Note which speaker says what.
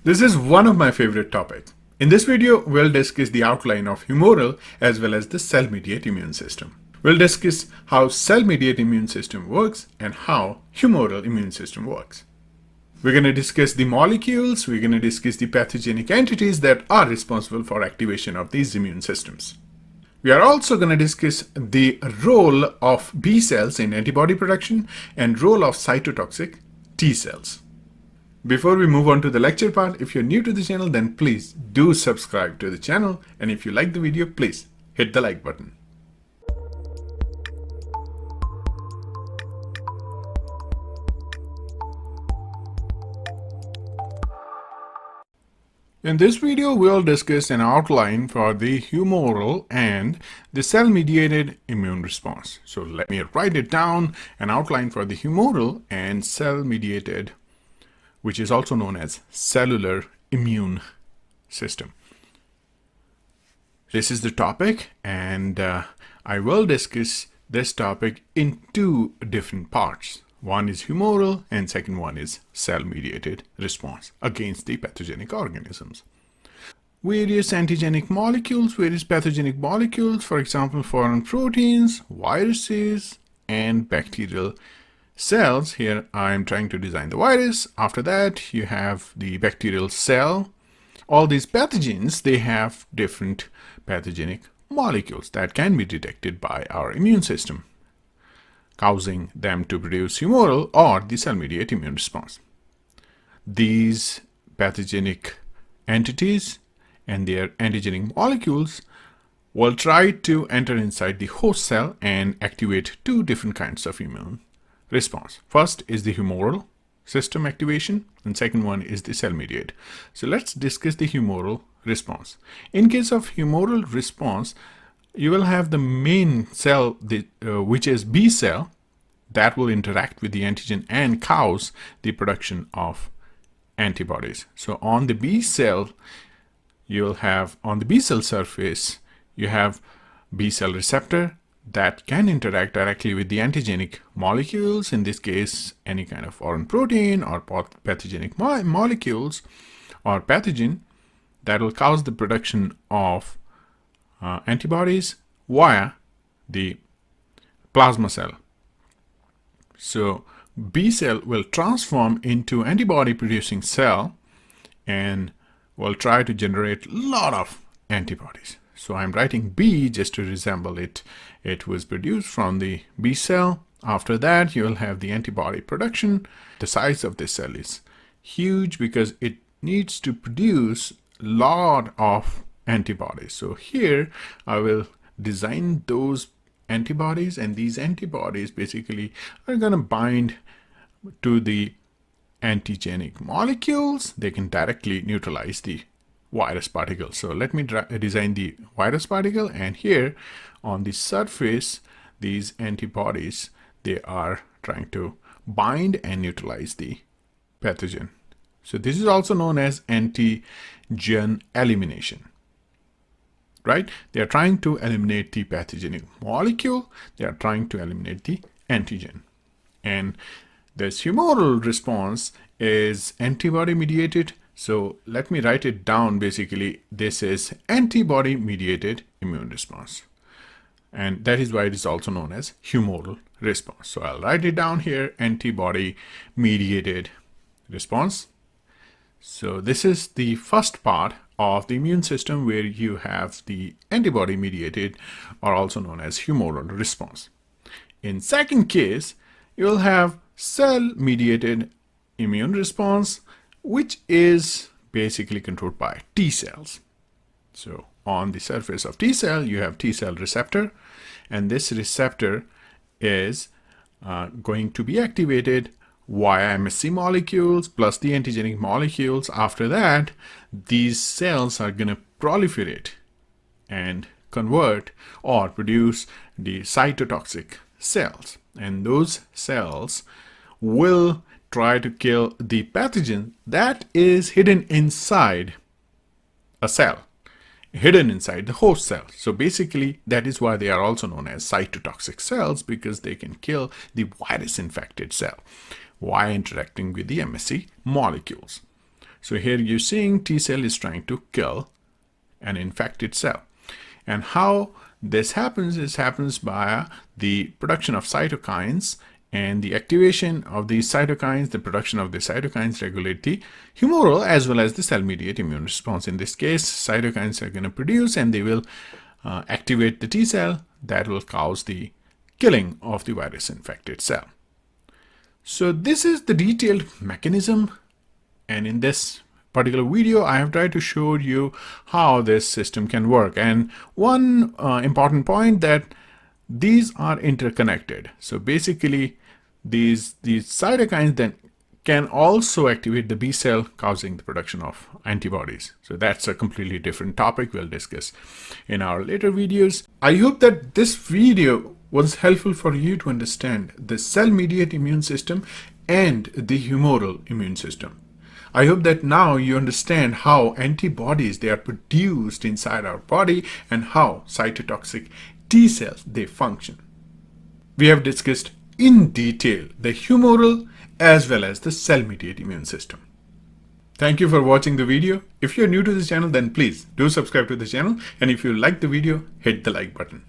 Speaker 1: This is one of my favorite topics. In this video, we'll discuss the outline of humoral as well as the cell-mediated immune system. We'll discuss how cell-mediated immune system works and how humoral immune system works. We're going to discuss the molecules, we're going to discuss the pathogenic entities that are responsible for activation of these immune systems. We are also going to discuss the role of B cells in antibody production and role of cytotoxic T cells. Before we move on to the lecture part, if you're new to the channel, then please do subscribe to the channel. And if you like the video, please hit the like button. In this video, we'll discuss an outline for the humoral and the cell-mediated immune response. So let me write it down, an outline for the humoral and cell-mediated, which is also known as cellular immune system. This is the topic, and I will discuss this topic in two different parts. One is humoral and second one is cell-mediated response against the pathogenic organisms. Various antigenic molecules, various pathogenic molecules, for example, foreign proteins, viruses, and bacterial cells. Here I am trying to design the virus. After that, you have the bacterial cell. All these pathogens, they have different pathogenic molecules that can be detected by our immune system, causing them to produce humoral or the cell-mediated immune response. These pathogenic entities and their antigenic molecules will try to enter inside the host cell and activate two different kinds of immune response. First is the humoral system activation, and second one is the cell-mediated. So let's discuss the humoral response. In case of humoral response, you will have the main cell, which is B cell, that will interact with the antigen and cause the production of antibodies. So on the B cell, you'll have, on the B cell surface, you have B cell receptor that can interact directly with the antigenic molecules, in this case, any kind of foreign protein or pathogenic molecules or pathogen that will cause the production of antibodies via the plasma cell. So B cell will transform into antibody producing cell and will try to generate a lot of antibodies. So I'm writing B just to resemble it. It was produced from the B cell. After that, you will have the antibody production. The size of this cell is huge because it needs to produce a lot of antibodies. So here I will design those antibodies, and these antibodies basically are going to bind to the antigenic molecules. They can directly neutralize the virus particle. So let me design the virus particle, and here on the surface, these antibodies, they are trying to bind and neutralize the pathogen. So this is also known as antigen elimination. Right? They are trying to eliminate the pathogenic molecule. They are trying to eliminate the antigen. And this humoral response is antibody mediated. So let me write it down. Basically, this is antibody mediated immune response. And that is why it is also known as humoral response. So I'll write it down here, antibody mediated response. So this is the first part of the immune system where you have the antibody mediated, or also known as humoral response. In second case, you will have cell mediated immune response, which is basically controlled by T cells. So on the surface of T cell, you have T cell receptor, and this receptor is going to be activated via MSC molecules plus the antigenic molecules. After that, these cells are going to proliferate and convert or produce the cytotoxic cells. And those cells will try to kill the pathogen that is hidden inside a cell, hidden inside the host cell. So basically, that is why they are also known as cytotoxic cells, because they can kill the virus infected cell while interacting with the MSC molecules. So here you're seeing T cell is trying to kill an infected cell. And how this happens by the production of cytokines, and the activation of these cytokines, the production of the cytokines regulate the humoral as well as the cell-mediated immune response. In this case, cytokines are going to produce and they will activate the T cell that will cause the killing of the virus-infected cell. So this is the detailed mechanism, and in this particular video I have tried to show you how this system can work. And one important point, that these are interconnected. So basically these cytokines then can also activate the B cell, causing the production of antibodies. So that's a completely different topic we'll discuss in our later videos. I hope that this video was helpful for you to understand the cell-mediated immune system and the humoral immune system. I hope that now you understand how antibodies, they are produced inside our body, and how cytotoxic T cells, they function. We have discussed in detail the humoral as well as the cell-mediated immune system. Thank you for watching the video. If you're new to this channel, then please do subscribe to the channel, and if you like the video, hit the like button.